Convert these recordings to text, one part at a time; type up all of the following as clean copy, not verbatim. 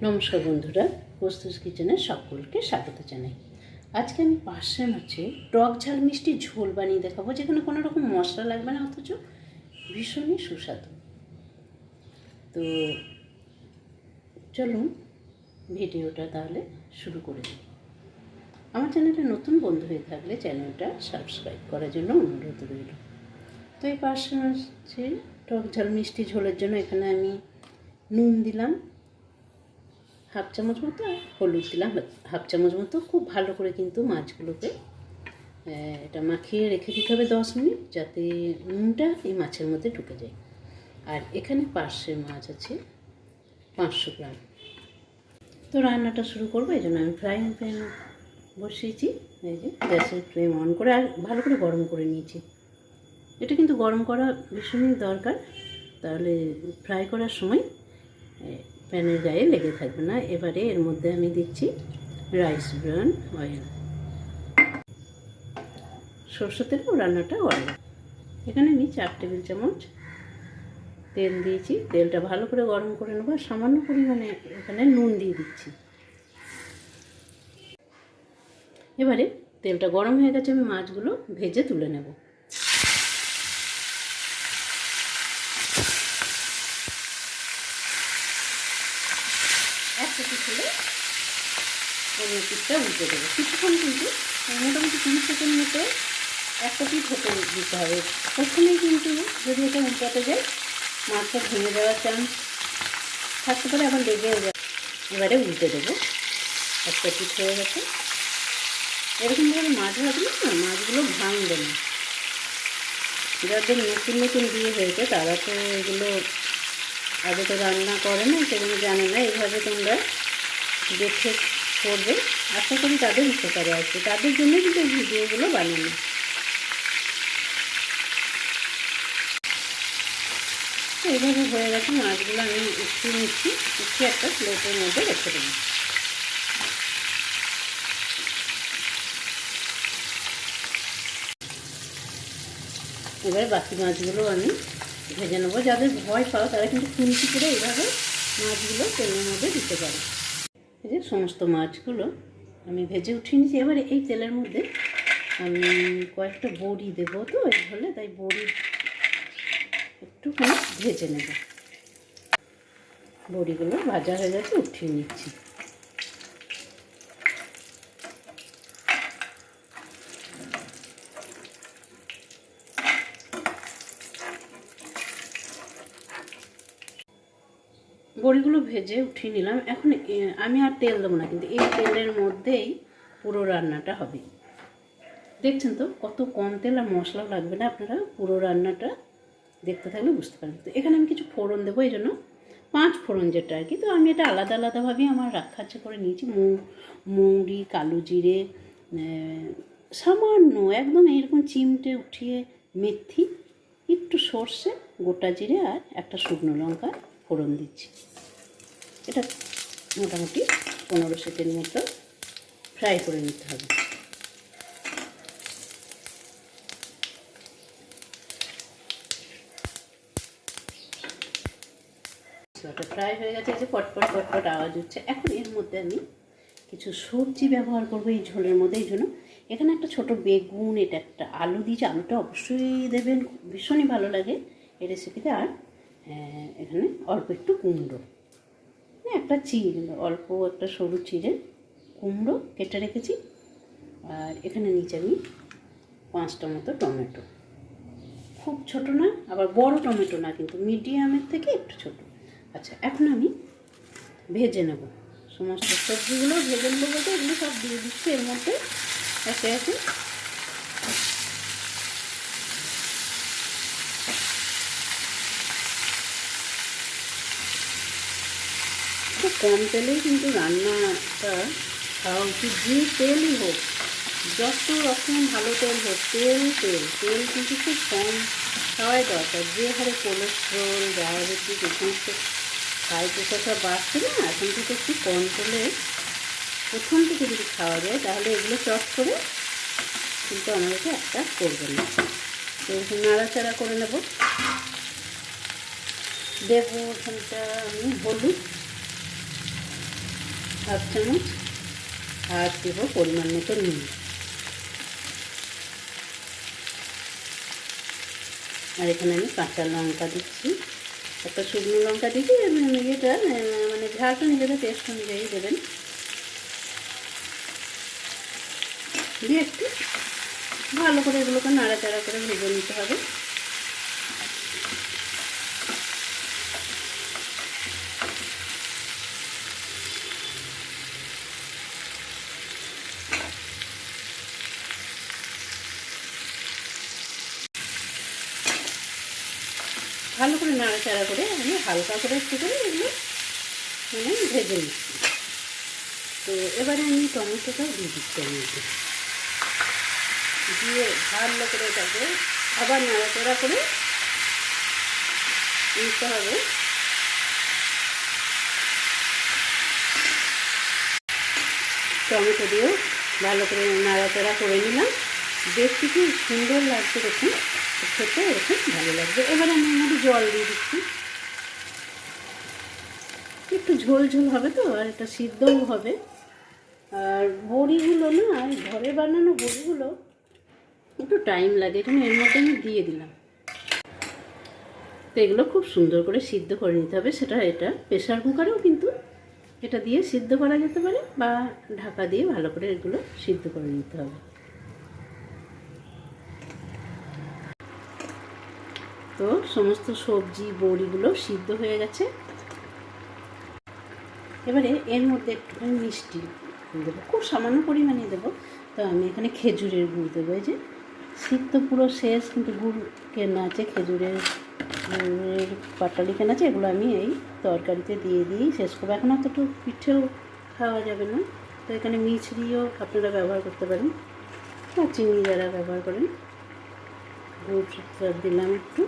নমস্কার বন্ধুরা, কস্তুরীস কিচেনে সকলকে স্বাগত জানাই। আজকে আমি পার্শে মাছের টক ঝাল মিষ্টি ঝোল বানিয়ে দেখাবো, যেখানে কোনো রকম মশলা লাগবে না, অথচ ভীষণই সুস্বাদু। তো চলুন ভিডিওটা তাহলে শুরু করে দিই। আমার চ্যানেলে নতুন বন্ধু হয়ে থাকলে চ্যানেলটা সাবস্ক্রাইব করার জন্য অনুরোধ রইল। তো এই পার্শে মাছের টক ঝাল মিষ্টি ঝোলের জন্য এখানে আমি নুন দিলাম হাফ চামচ মতো, আর হলুদ দিলাম হাফ চামচ মতো। খুব ভালো করে কিন্তু মাছগুলোকে এটা মাখিয়ে রেখে দিতে হবে 10 মিনিট, যাতে নুনটা এই মাছের মধ্যে ঢুকে যায়। আর এখানে পার্শে মাছ আছে 500 গ্রাম। তো রান্নাটা শুরু করবো, এই জন্য আমি ফ্রাইং প্যান বসিয়েছি। এই যে গ্যাসের ফ্লেম অন করে আর ভালো করে গরম করে নিয়েছি। এটা কিন্তু গরম করা ভীষণই দরকার, তাহলে ফ্রাই করার সময় প্যানের গায়ে লেগে থাকবে না। এবারে এর মধ্যে আমি দিচ্ছি রাইস ব্রান অয়েল, সরষের তেলেও রান্নাটা অয়েল। এখানে আমি 4 টেবিল চামচ তেল দিয়েছি। তেলটা ভালো করে গরম করে নেবো, সামান্য পরিমাণে এখানে নুন দিয়ে দিচ্ছি। এবারে তেলটা গরম হয়ে গেছে, আমি মাছগুলো ভেজে তুলে নেব। একটা পিঠ হলে অন্য পিঠটা উল্টে দেবো। কিছুক্ষণ কিন্তু মোটামুটি 30 সেকেন্ড মতো একটা পিঠ হতে দিতে হবে। প্রথমেই কিন্তু যদি এটা উল্টাতে যায় মাছটা ভেঙে যাওয়ার চান্স থাকতে পারে, আবার লেগেও যায়। এবারে উল্টে দেবো। একটা পিঠ হয়ে গেছে। এরকমভাবে মাছ ভাজলে না মাছগুলো ভাঙবে না। যাদের নতুন নতুন বিয়ে হয়েছে তারা তো এগুলো আগে তো রান্না করে না, সেগুলো জানে না। এইভাবে তোমরা দেখে করবে, আশা করি তাদের উপকারে আসবে। তাদের জন্য কিন্তু এই ভিডিওগুলো বানানো। এইভাবে হয়ে গেছে মাছগুলো, আমি উঠিয়ে নিচ্ছি। উঠিয়ে একটা প্লেটের মধ্যে রেখে দেবো। এবারে বাকি মাছগুলো আমি ভেজে নেবো। যাদের ভয় পাও তারা কিন্তু খুন্তি করে এইভাবে মাছগুলো তেলের মধ্যে দিতে পারে। এই যে সমস্ত মাছগুলো আমি ভেজে উঠিয়ে নিয়েছি। এবারে এই তেলের মধ্যে আমি কয়েকটা বড়ি দেবো, তো এই হলে তাই বড়ি একটুখানি ভেজে নেব। বড়িগুলো ভাজা হয়ে গেছে, উঠিয়ে নিচ্ছি। বড়িগুলো ভেজে উঠিয়ে নিলাম। এখন আমি আর তেল দেবো না, কিন্তু এই তেলের মধ্যেই পুরো রান্নাটা হবে। দেখছেন তো কত কম তেল, আর মশলাও লাগবে না। আপনারা পুরো রান্নাটা দেখতে থাকলে বুঝতে পারবেন। তো এখানে আমি কিছু ফোড়ন দেবো, এই জন্য 5 ফোড়ন যেটা আর কি। তো আমি এটা আলাদা আলাদাভাবেই আমার রাখাচ্ছে করে নিয়েছি। মৌরি, কালো জিরে, সামান্য একদম এরকম চিমটে উঠিয়ে মেথি, একটু সর্ষে, গোটা জিরে আর একটা শুকনো লঙ্কা ফোড়ন দিচ্ছি। এটা মোটামুটি 15 সেকেন্ড মতো ফ্রাই করে নিতে হবে। মশলাটা ফ্রাই হয়ে গেছে, যে পটপট পটপট আওয়াজ হচ্ছে। এখন এর মধ্যে আমি কিছু সবজি ব্যবহার করবো এই ঝোলের মধ্যে। এই জন্য এখানে একটা ছোট বেগুন, এটা একটা আলু দিয়েছি। আলুটা অবশ্যই দেবেন, ভীষণই ভালো লাগে এই রেসিপিতে। আর এখানে অল্প একটু কুমড়ো, একটা অল্প একটা সরু চিড়ে কুমড়ো কেটে রেখেছি। আর এখানে নিচে আমি 5টা মতো টমেটো, খুব ছোট না আবার বড় টমেটো না, কিন্তু মিডিয়ামের থেকে একটু ছোট। আচ্ছা, এখন আমি ভেজে নেব সমস্ত সবজিগুলো। ভেজে নেবো বলতে এগুলো সব দিয়ে দিচ্ছি এর মধ্যে একে একে। খুব কম তেলেই কিন্তু রান্নাটা খাওয়া উচিত। যে তেলই হোক, যত রকম ভালো তেল হোক, তেল কিন্তু খুব কম খাওয়াই দরকার। যে হারে কোলেস্ট্রল, ডায়াবেটিস, এই সমস্ত হাই প্রেশার সব বাড়ছে না, এখন থেকে একটু কম তেলে প্রথম থেকে যদি খাওয়া যায় তাহলে এগুলো চট করে কিন্তু আমাদেরকে একটা করবে না। এরকম নাড়াচাড়া করে নেব। দেবো এখানটা আমি হলুদ, হাফ চামচ, আর দেবো পরিমাণ মতো নুন। আর এখানে আমি কাঁচা লঙ্কা দিচ্ছি, একটা শুকনো লঙ্কা দিচ্ছি। এটা মানে ঝালটা নিজেদের টেস্ট অনুযায়ী দেবেন। দিয়ে একটু ভালো করে এগুলোকে নাড়াচাড়া করে ভেজে নিতে হবে। ভালো করে নাড়াচাড়া করে আমি হালকা করে একটু করে এগুলো মানে ভেজে নিচ্ছি। তো এবারে আমি টমেটোটা দিয়ে দিচ্ছি, আমি দিয়ে ভালো করে এটাকে আবার নাড়াচাড়া করে নিতে হবে। টমেটো দিয়েও ভালো করে নাড়াচাড়া করে নিলাম। দেখতে কি সুন্দর লাগছে, দেখুন খেতে এরকম ভালো লাগবে। এবার আমি মধ্যে জল দিয়ে দিচ্ছি, একটু ঝোল ঝোল হবে তো, আর এটা সিদ্ধও হবে। আর বড়িগুলো না, ঘরে বানানো বড়িগুলো একটু টাইম লাগে, এখানে এর মধ্যে আমি দিয়ে দিলাম। তো এগুলো খুব সুন্দর করে সিদ্ধ করে নিতে হবে। এটা প্রেশার কুকারেও কিন্তু এটা দিয়ে সিদ্ধ করা যেতে পারে, বা ঢাকা দিয়ে ভালো করে এগুলো সিদ্ধ করে নিতে হবে। তো সমস্ত সবজি বড়িগুলো সিদ্ধ হয়ে গেছে। এবারে এর মধ্যে একটুখানি মিষ্টি দেবো, খুব সামান্য পরিমাণে দেবো। তো আমি এখানে খেজুরের গুড় দেবো। এই যে শীত তো পুরো শেষ, কিন্তু গুড় কেনা আছে, খেজুরের পাটালি কেনা আছে, এগুলো আমি এই তরকারিতে দিয়ে দিয়েই শেষ করবো। এখন অত একটু পিঠেও খাওয়া যাবে না, তো এখানে মিছরিও আপনারা ব্যবহার করতে পারেন, বা চিনি যারা ব্যবহার করেন। গুড় দিলাম একটু।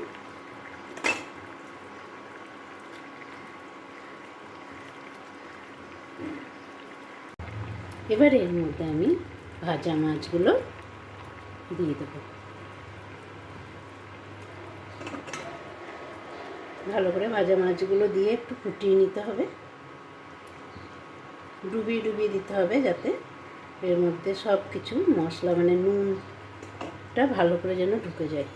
এবারে এর মধ্যে আমি ভাজা মাছগুলো দিয়ে দেবো। ভালো করে ভাজা মাছগুলো দিয়ে একটু ফুটিয়ে নিতে হবে, ডুবিয়ে ডুবিয়ে দিতে হবে, যাতে এর মধ্যে সব কিছু মশলা মানে নুনটা ভালো করে যেন ঢুকে যায়।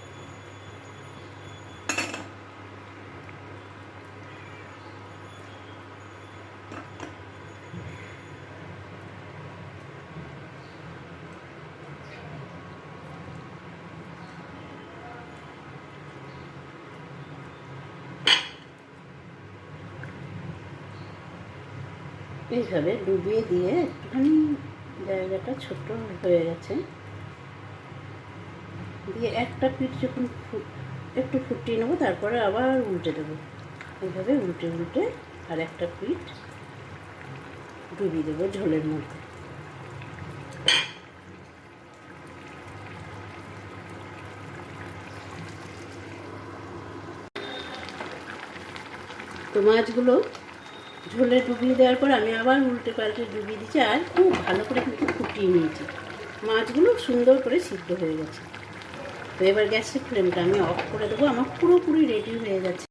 এইভাবে ডুবিয়ে দিয়ে একটুখানি জায়গাটা ছোট হয়ে গেছে, দিয়ে একটা পিঠ যখন একটু ফুটিয়ে নেবো, তারপরে আবার উল্টে দেবো। এইভাবে উল্টে উল্টে আর একটা পিঠ ডুবিয়ে দেবো ঝোলের মধ্যে। তো মাছগুলো ঝোলে ডুবিয়ে দেওয়ার পর আমি আবার উল্টে পাল্টে ডুবিয়ে দিচ্ছি, আর খুব ভালো করে কিন্তু ফুটিয়ে নিয়েছি। মাছগুলো সুন্দর করে সিদ্ধ হয়ে গেছে। তো এবার গ্যাসের ফ্লেমটা আমি অফ করে দেবো। আমার পুরোপুরি রেডি হয়ে গেছে।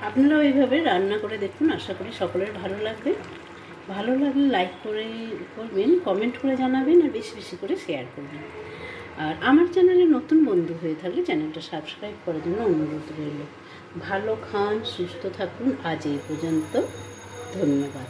আপনারাও এইভাবে রান্না করে দেখুন, আশা করি সকলের ভালো লাগবে। ভালো লাগলে লাইক করবেন, কমেন্ট করে জানাবেন, আর বেশি বেশি করে শেয়ার করবেন। আর আমার চ্যানেলে নতুন বন্ধু হয়ে থাকলে চ্যানেলটা সাবস্ক্রাইব করার জন্য অনুরোধ রইল। ভালো খান, সুস্থ থাকুন। আজ এই পর্যন্ত, ধন্যবাদ।